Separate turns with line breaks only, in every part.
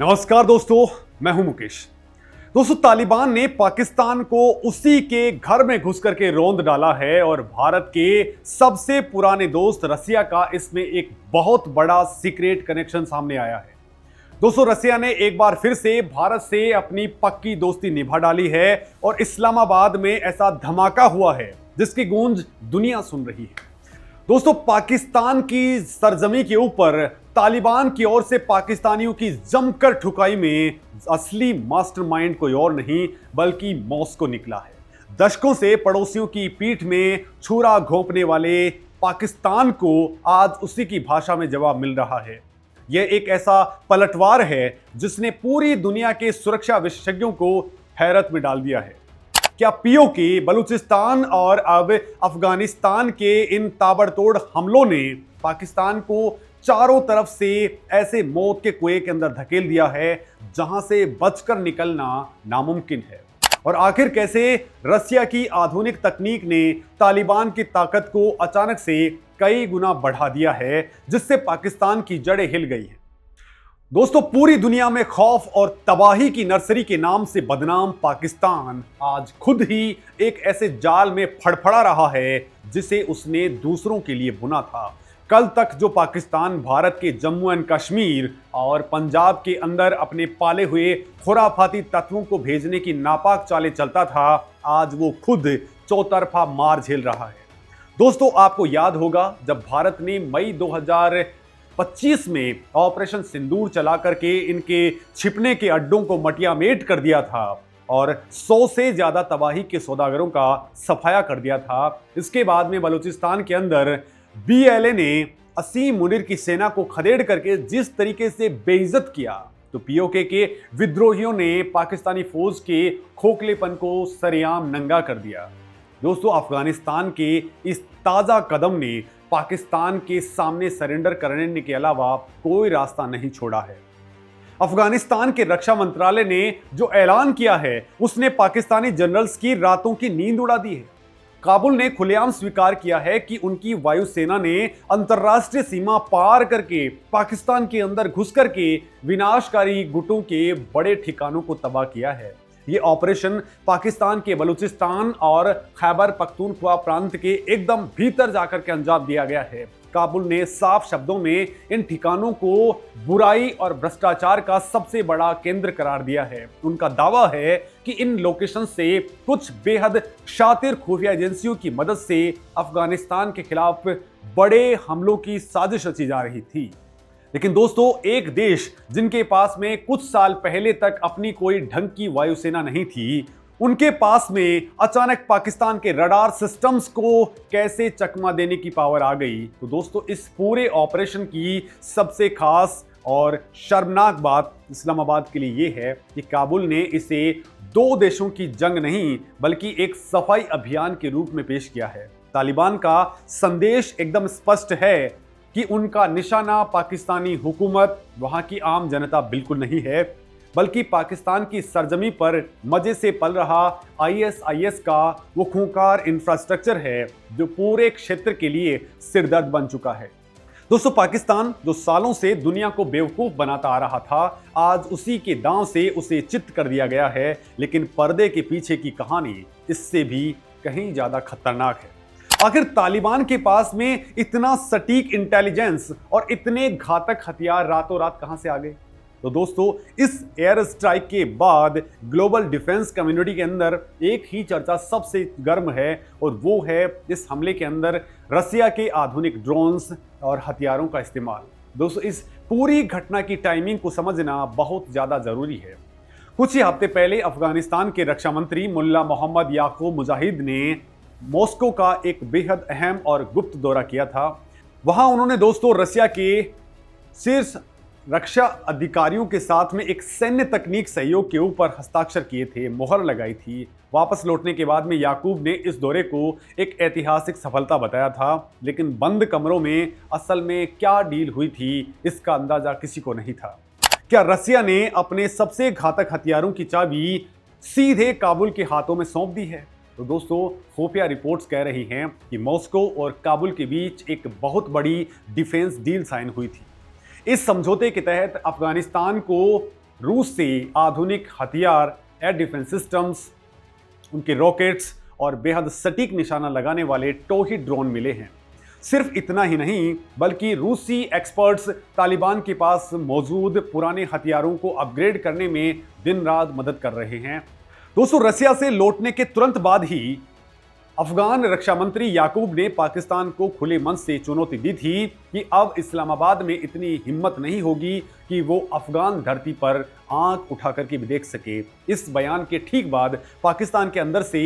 नमस्कार दोस्तों, मैं हूं मुकेश। दोस्तों, तालिबान ने पाकिस्तान को उसी के घर में घुस करके रौंद डाला है और भारत के सबसे पुराने दोस्त रसिया का इसमें एक बहुत बड़ा सीक्रेट कनेक्शन सामने आया है। दोस्तों, रसिया ने एक बार फिर से भारत से अपनी पक्की दोस्ती निभा डाली है और इस्लामाबाद में ऐसा धमाका हुआ है जिसकी गूंज दुनिया सुन रही है। दोस्तों, पाकिस्तान की सरजमी के ऊपर तालिबान की ओर से पाकिस्तानियों की जमकर ठुकाई में असली मास्टरमाइंड कोई और नहीं बल्कि मॉस्को निकला है। दशकों से पड़ोसियों की पीठ में छुरा घोंपने वाले पाकिस्तान को आज उसी की भाषा में जवाब मिल रहा है। यह एक ऐसा पलटवार है जिसने पूरी दुनिया के सुरक्षा विशेषज्ञों को हैरत में डाल दिया है। क्या पीओके, बलूचिस्तान और अब अफगानिस्तान के इन ताबड़तोड़ हमलों ने पाकिस्तान को चारों तरफ से ऐसे मौत के कुएं के अंदर धकेल दिया है जहां से बचकर निकलना नामुमकिन है? और आखिर कैसे रसिया की आधुनिक तकनीक ने तालिबान की ताकत को अचानक से कई गुना बढ़ा दिया है जिससे पाकिस्तान की जड़ें हिल गई हैं? दोस्तों, पूरी दुनिया में खौफ और तबाही की नर्सरी के नाम से बदनाम पाकिस्तान आज खुद ही एक ऐसे जाल में फड़फड़ा रहा है जिसे उसने दूसरों के लिए बुना था। कल तक जो पाकिस्तान भारत के जम्मू एंड कश्मीर और पंजाब के अंदर अपने पाले हुए खुराफाती तत्वों को भेजने की नापाक चालें चलता था, आज वो खुद चौतरफा मार झेल रहा है। दोस्तों, आपको याद होगा जब भारत ने मई 2025 में ऑपरेशन सिंदूर चला करके इनके छिपने के अड्डों को मटियामेट कर दिया था और 100 से ज्यादा तबाही के सौदागरों का सफाया कर दिया था। इसके बाद में बलूचिस्तान के अंदर बीएलए ने असीम मुनीर की सेना को खदेड़ करके जिस तरीके से बेइज्जत किया, तो पीओके के विद्रोहियों ने पाकिस्तानी फौज के खोखलेपन को सरेआम नंगा कर दिया। दोस्तों, अफगानिस्तान के इस ताजा कदम ने पाकिस्तान के सामने सरेंडर करने के अलावा कोई रास्ता नहीं छोड़ा है। अफगानिस्तान के रक्षा मंत्रालय ने जो ऐलान किया है उसने पाकिस्तानी जनरल्स की रातों की नींद उड़ा दी है। काबुल ने खुलेआम स्वीकार किया है कि उनकी वायुसेना ने अंतरराष्ट्रीय सीमा पार करके पाकिस्तान के अंदर घुस करके विनाशकारी गुटों के बड़े ठिकानों को तबाह किया है। ये ऑपरेशन पाकिस्तान के बलूचिस्तान और खैबर पख्तूनख्वा प्रांत के एकदम भीतर जाकर के अंजाम दिया गया है। काबुल ने साफ शब्दों में इन ठिकानों को बुराई और भ्रष्टाचार का सबसे बड़ा केंद्र करार दिया है। उनका दावा है कि इन लोकेशन से कुछ बेहद शातिर खुफिया एजेंसियों की मदद से अफगानिस्तान के खिलाफ बड़े हमलों की साजिश रची जा रही थी। लेकिन दोस्तों, एक देश जिनके पास में कुछ साल पहले तक अपनी कोई ढंग की वायुसेना नहीं थी, उनके पास में अचानक पाकिस्तान के रडार सिस्टम्स को कैसे चकमा देने की पावर आ गई? तो दोस्तों, इस पूरे ऑपरेशन की सबसे खास और शर्मनाक बात इस्लामाबाद के लिए यह है कि काबुल ने इसे दो देशों की जंग नहीं बल्कि एक सफाई अभियान के रूप में पेश किया है। तालिबान का संदेश एकदम स्पष्ट है कि उनका निशाना पाकिस्तानी हुकूमत, वहां की आम जनता बिल्कुल नहीं है, बल्कि पाकिस्तान की सरजमी पर मजे से पल रहा आईएसआईएस का वो खूंखार इंफ्रास्ट्रक्चर है जो पूरे क्षेत्र के लिए सिरदर्द बन चुका है। दोस्तों, पाकिस्तान जो सालों से दुनिया को बेवकूफ बनाता आ रहा था, आज उसी के दांव से उसे चित्त कर दिया गया है। लेकिन पर्दे के पीछे की कहानी इससे भी कहीं ज्यादा खतरनाक है। आखिर तालिबान के पास में इतना सटीक इंटेलिजेंस और इतने घातक हथियार रातों रात कहां से आ गए? तो दोस्तों, इस एयर स्ट्राइक के बाद ग्लोबल डिफेंस कम्युनिटी के अंदर एक ही चर्चा सबसे गर्म है और वो है इस हमले के अंदर रसिया के आधुनिक ड्रोन्स और हथियारों का इस्तेमाल। दोस्तों, इस पूरी घटना की टाइमिंग को समझना बहुत ज्यादा जरूरी है। कुछ ही हफ्ते पहले अफगानिस्तान के रक्षा मंत्री मुल्ला मोहम्मद याकूब मुजाहिद ने मॉस्को का एक बेहद अहम और गुप्त दौरा किया था। वहां उन्होंने दोस्तों रसिया के शीर्ष रक्षा अधिकारियों के साथ में एक सैन्य तकनीक सहयोग के ऊपर हस्ताक्षर किए थे, मोहर लगाई थी। वापस लौटने के बाद में याकूब ने इस दौरे को एक ऐतिहासिक सफलता बताया था, लेकिन बंद कमरों में असल में क्या डील हुई थी इसका अंदाजा किसी को नहीं था। क्या रसिया ने अपने सबसे घातक हथियारों की चाबी सीधे काबुल के हाथों में सौंप दी है? तो दोस्तों, खुफिया रिपोर्ट्स कह रही हैं कि मॉस्को और काबुल के बीच एक बहुत बड़ी डिफेंस डील साइन हुई थी। इस समझौते के तहत अफगानिस्तान को रूस से आधुनिक हथियार, एयर डिफेंस सिस्टम्स, उनके रॉकेट्स और बेहद सटीक निशाना लगाने वाले टोही ड्रोन मिले हैं। सिर्फ इतना ही नहीं, बल्कि रूसी एक्सपर्ट्स तालिबान के पास मौजूद पुराने हथियारों को अपग्रेड करने में दिन रात मदद कर रहे हैं। दोस्तों, रसिया से लौटने के तुरंत बाद ही अफगान रक्षा मंत्री याकूब ने पाकिस्तान को खुले मन से चुनौती दी थी कि अब इस्लामाबाद में इतनी हिम्मत नहीं होगी कि वो अफगान धरती पर आंख उठा करके भी देख सके। इस बयान के ठीक बाद पाकिस्तान के अंदर से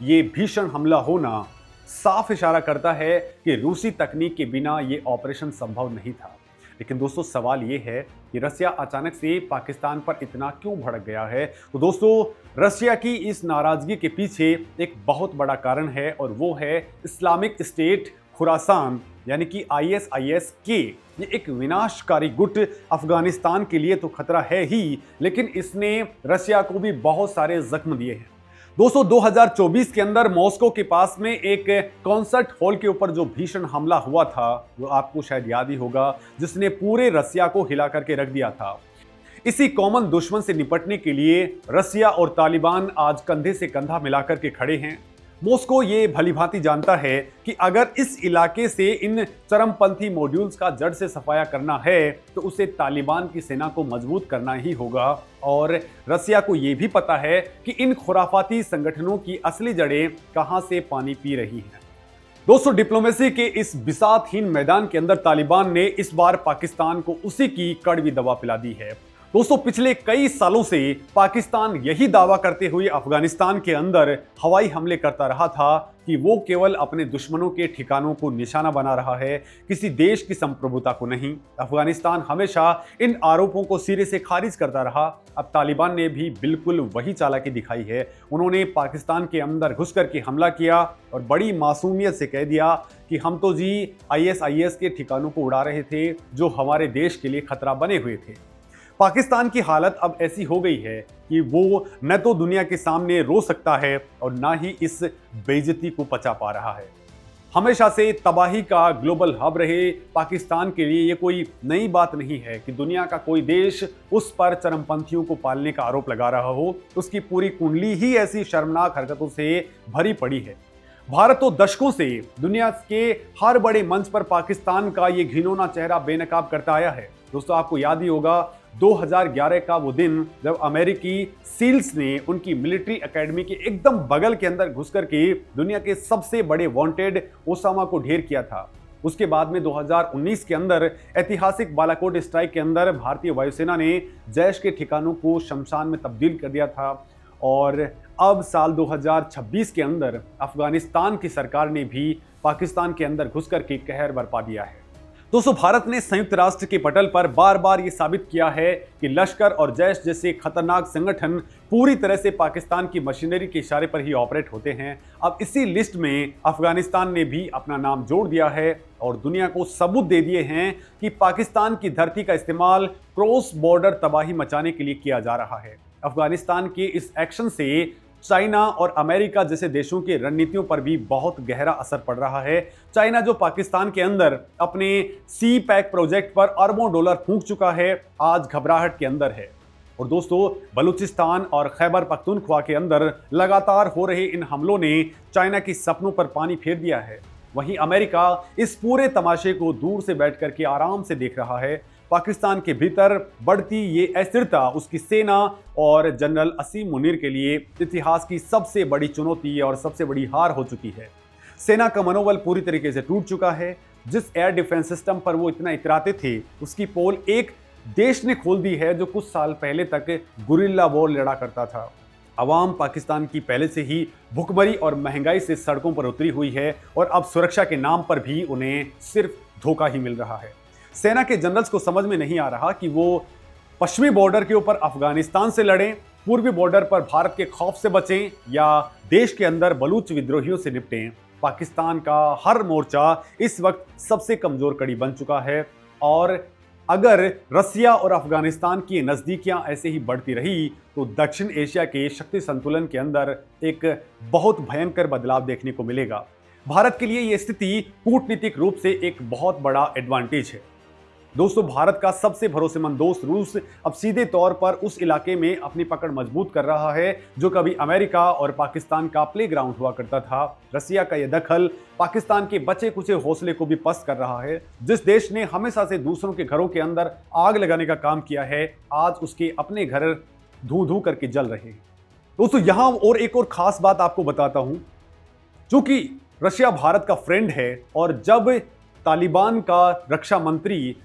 ये भीषण हमला होना साफ इशारा करता है कि रूसी तकनीक के बिना ये ऑपरेशन संभव नहीं था। लेकिन दोस्तों, सवाल ये है कि रसिया अचानक से पाकिस्तान पर इतना क्यों भड़क गया है। तो दोस्तों, रसिया की इस नाराजगी के पीछे एक बहुत बड़ा कारण है और वो है इस्लामिक स्टेट खुरासान यानी कि ISIS-K। ये एक विनाशकारी गुट अफगानिस्तान के लिए तो खतरा है ही, लेकिन इसने रसिया को भी बहुत सारे जख्म दिए हैं। दोस्तों, 2024 के अंदर मॉस्को के पास में एक कॉन्सर्ट हॉल के ऊपर जो भीषण हमला हुआ था, वो आपको शायद याद ही होगा, जिसने पूरे रसिया को हिला करके रख दिया था। इसी कॉमन दुश्मन से निपटने के लिए रसिया और तालिबान आज कंधे से कंधा मिलाकर के खड़े हैं। मॉस्को ये भलीभांति जानता है कि अगर इस इलाके से इन चरमपंथी मॉड्यूल्स का जड़ से सफाया करना है तो उसे तालिबान की सेना को मजबूत करना ही होगा। और रसिया को यह भी पता है कि इन खुराफाती संगठनों की असली जड़ें कहां से पानी पी रही हैं। दोस्तों, डिप्लोमेसी के इस बिसातहीन मैदान के अंदर तालिबान ने इस बार पाकिस्तान को उसी की कड़वी दवा पिला दी है। दोस्तों, पिछले कई सालों से पाकिस्तान यही दावा करते हुए अफगानिस्तान के अंदर हवाई हमले करता रहा था कि वो केवल अपने दुश्मनों के ठिकानों को निशाना बना रहा है, किसी देश की संप्रभुता को नहीं। अफगानिस्तान हमेशा इन आरोपों को सिरे से खारिज करता रहा। अब तालिबान ने भी बिल्कुल वही चालाकी दिखाई है। उन्होंने पाकिस्तान के अंदर घुस करके हमला किया और बड़ी मासूमियत से कह दिया कि हम तो जी ISIS के ठिकानों को उड़ा रहे थे जो हमारे देश के लिए खतरा बने हुए थे। पाकिस्तान की हालत अब ऐसी हो गई है कि वो न तो दुनिया के सामने रो सकता है और ना ही इस बेइज्जती को पचा पा रहा है। हमेशा से तबाही का ग्लोबल हब रहे पाकिस्तान के लिए ये कोई नई बात नहीं है कि दुनिया का कोई देश उस पर चरमपंथियों को पालने का आरोप लगा रहा हो। उसकी पूरी कुंडली ही ऐसी शर्मनाक हरकतों से भरी पड़ी है। भारत तो दशकों से दुनिया के हर बड़े मंच पर पाकिस्तान का ये घिनौना चेहरा बेनकाब करता आया है। दोस्तों, आपको याद ही होगा 2011 का वो दिन जब अमेरिकी सील्स ने उनकी मिलिट्री एकेडमी के एकदम बगल के अंदर घुस करके दुनिया के सबसे बड़े वांटेड ओसामा को ढेर किया था। उसके बाद में 2019 के अंदर ऐतिहासिक बालाकोट स्ट्राइक के अंदर भारतीय वायुसेना ने जैश के ठिकानों को शमशान में तब्दील कर दिया था। और अब साल 2026 के अंदर अफगानिस्तान की सरकार ने भी पाकिस्तान के अंदर घुस करके कहर बरपा दिया है। दोस्तों, भारत ने संयुक्त राष्ट्र के पटल पर बार बार ये साबित किया है कि लश्कर और जैश जैसे खतरनाक संगठन पूरी तरह से पाकिस्तान की मशीनरी के इशारे पर ही ऑपरेट होते हैं। अब इसी लिस्ट में अफगानिस्तान ने भी अपना नाम जोड़ दिया है और दुनिया को सबूत दे दिए हैं कि पाकिस्तान की धरती का इस्तेमाल क्रॉस बॉर्डर तबाही मचाने के लिए किया जा रहा है। अफगानिस्तान के इस एक्शन से चाइना और अमेरिका जैसे देशों की रणनीतियों पर भी बहुत गहरा असर पड़ रहा है। चाइना जो पाकिस्तान के अंदर अपने सी पैक प्रोजेक्ट पर अरबों डॉलर फूंक चुका है, आज घबराहट के अंदर है। और दोस्तों, बलूचिस्तान और खैबर पख्तूनख्वा के अंदर लगातार हो रहे इन हमलों ने चाइना की सपनों पर पानी फेर दिया है। वहीं अमेरिका इस पूरे तमाशे को दूर से बैठ करके आराम से देख रहा है। पाकिस्तान के भीतर बढ़ती ये अस्थिरता उसकी सेना और जनरल असीम मुनीर के लिए इतिहास की सबसे बड़ी चुनौती और सबसे बड़ी हार हो चुकी है। सेना का मनोबल पूरी तरीके से टूट चुका है। जिस एयर डिफेंस सिस्टम पर वो इतना इतराते थे, उसकी पोल एक देश ने खोल दी है जो कुछ साल पहले तक गुरिल्ला वॉर लड़ा करता था। अवाम पाकिस्तान की पहले से ही भुखमरी और महंगाई से सड़कों पर उतरी हुई है और अब सुरक्षा के नाम पर भी उन्हें सिर्फ धोखा ही मिल रहा है। सेना के जनरल्स को समझ में नहीं आ रहा कि वो पश्चिमी बॉर्डर के ऊपर अफगानिस्तान से लड़ें, पूर्वी बॉर्डर पर भारत के खौफ से बचें या देश के अंदर बलूच विद्रोहियों से निपटें। पाकिस्तान का हर मोर्चा इस वक्त सबसे कमजोर कड़ी बन चुका है और अगर रसिया और अफगानिस्तान की नज़दीकियां ऐसे ही बढ़ती रही तो दक्षिण एशिया के शक्ति संतुलन के अंदर एक बहुत भयंकर बदलाव देखने को मिलेगा। भारत के लिए यह स्थिति कूटनीतिक रूप से एक बहुत बड़ा एडवांटेज है। दोस्तों, भारत का सबसे भरोसेमंद दोस्त रूस अब सीधे तौर पर उस इलाके में अपनी पकड़ मजबूत कर रहा है जो कभी अमेरिका और पाकिस्तान का प्लेग्राउंड हुआ करता था। रसिया का यह दखल पाकिस्तान के बचे कुचे हौसले को भी पस्त कर रहा है। जिस देश ने हमेशा से दूसरों के घरों के अंदर आग लगाने का काम किया है, आज उसके अपने घर धू धू करके जल रहे हैं। दोस्तों, यहां और एक और खास बात आपको बताता हूं, क्योंकि रशिया भारत का फ्रेंड है और जब तालिबान का रक्षा मंत्री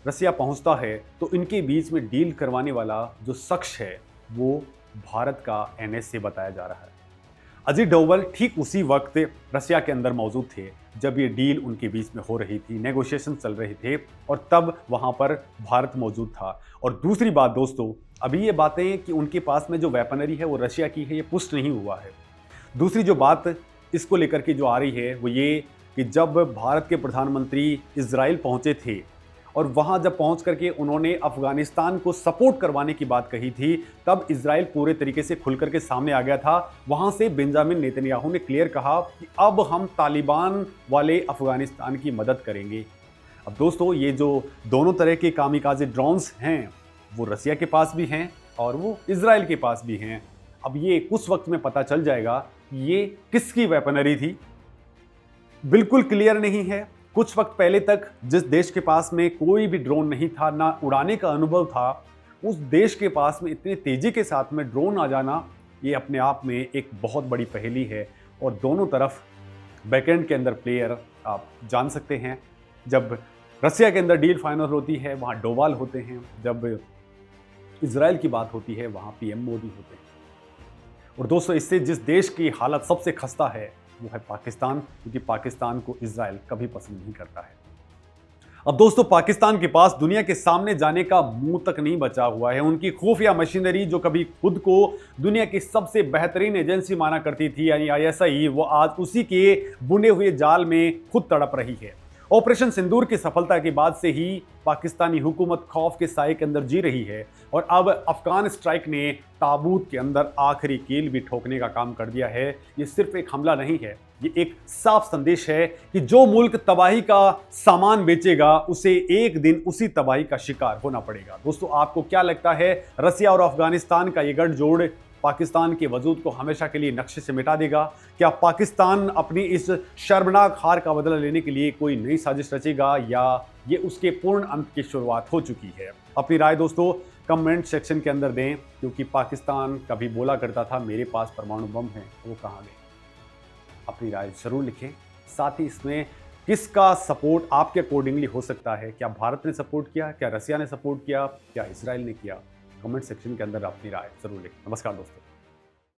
रसिया पहुंचता है तो इनके बीच में डील करवाने वाला जो शख्स है वो भारत का NSA बताया जा रहा है। अजीत डोवल ठीक उसी वक्त रसिया के अंदर मौजूद थे जब ये डील उनके बीच में हो रही थी, नेगोशिएशन चल रहे थे और तब वहां पर भारत मौजूद था। और दूसरी बात दोस्तों, अभी ये बातें कि उनके पास में जो वेपनरी है वो रशिया की है, ये पुष्ट नहीं हुआ है। दूसरी जो बात इसको लेकर के जो आ रही है वो ये कि जब भारत के प्रधानमंत्री इजराइल पहुंचे थे और वहां जब पहुंच करके उन्होंने अफगानिस्तान को सपोर्ट करवाने की बात कही थी, तब इजराइल पूरे तरीके से खुल करके सामने आ गया था। वहां से बेंजामिन नेतन्याहू ने क्लियर कहा कि अब हम तालिबान वाले अफगानिस्तान की मदद करेंगे। अब दोस्तों, ये जो दोनों तरह के कामिकाज़े ड्रोन्स हैं वो रसिया के पास भी हैं और वो इजराइल के पास भी हैं। अब ये कुछ वक्त में पता चल जाएगा कि ये किसकी वेपनरी थी, बिल्कुल क्लियर नहीं है। कुछ वक्त पहले तक जिस देश के पास में कोई भी ड्रोन नहीं था, ना उड़ाने का अनुभव था, उस देश के पास में इतनी तेजी के साथ में ड्रोन आ जाना, ये अपने आप में एक बहुत बड़ी पहेली है। और दोनों तरफ बैकएंड के अंदर प्लेयर आप जान सकते हैं। जब रसिया के अंदर डील फाइनल होती है वहाँ डोवाल होते हैं, जब इजराइल की बात होती है वहाँ PM मोदी होते हैं। और दोस्तों, इससे जिस देश की हालत सबसे खस्ता है वो है पाकिस्तान, क्योंकि पाकिस्तान को इजराइल कभी पसंद नहीं करता है। अब दोस्तों, पाकिस्तान के पास दुनिया के सामने जाने का मुंह तक नहीं बचा हुआ है। उनकी खुफिया मशीनरी जो कभी खुद को दुनिया की सबसे बेहतरीन एजेंसी माना करती थी यानी ISI, वो आज उसी के बुने हुए जाल में खुद तड़प रही है। ऑपरेशन सिंदूर की सफलता के बाद से ही पाकिस्तानी हुकूमत खौफ के साए के अंदर जी रही है और अब अफगान स्ट्राइक ने ताबूत के अंदर आखिरी कील भी ठोकने का काम कर दिया है। ये सिर्फ एक हमला नहीं है, ये एक साफ संदेश है कि जो मुल्क तबाही का सामान बेचेगा उसे एक दिन उसी तबाही का शिकार होना पड़ेगा। दोस्तों, आपको क्या लगता है, रसिया और अफगानिस्तान का ये गठजोड़ पाकिस्तान के वजूद को हमेशा के लिए नक्शे से मिटा देगा? क्या पाकिस्तान अपनी इस शर्मनाक हार का बदला लेने के लिए कोई नई साजिश रचेगा या ये उसके पूर्ण अंत की शुरुआत हो चुकी है? अपनी राय दोस्तों कमेंट सेक्शन के अंदर दें, क्योंकि पाकिस्तान कभी बोला करता था मेरे पास परमाणु बम है, वो कहाँ गए? अपनी राय जरूर लिखें। साथ ही इसमें किसका सपोर्ट आपके अकॉर्डिंगली हो सकता है? क्या भारत ने सपोर्ट किया, क्या रसिया ने सपोर्ट किया, क्या इजराइल ने किया? कमेंट सेक्शन के अंदर अपनी राय जरूर लिखें। नमस्कार दोस्तों।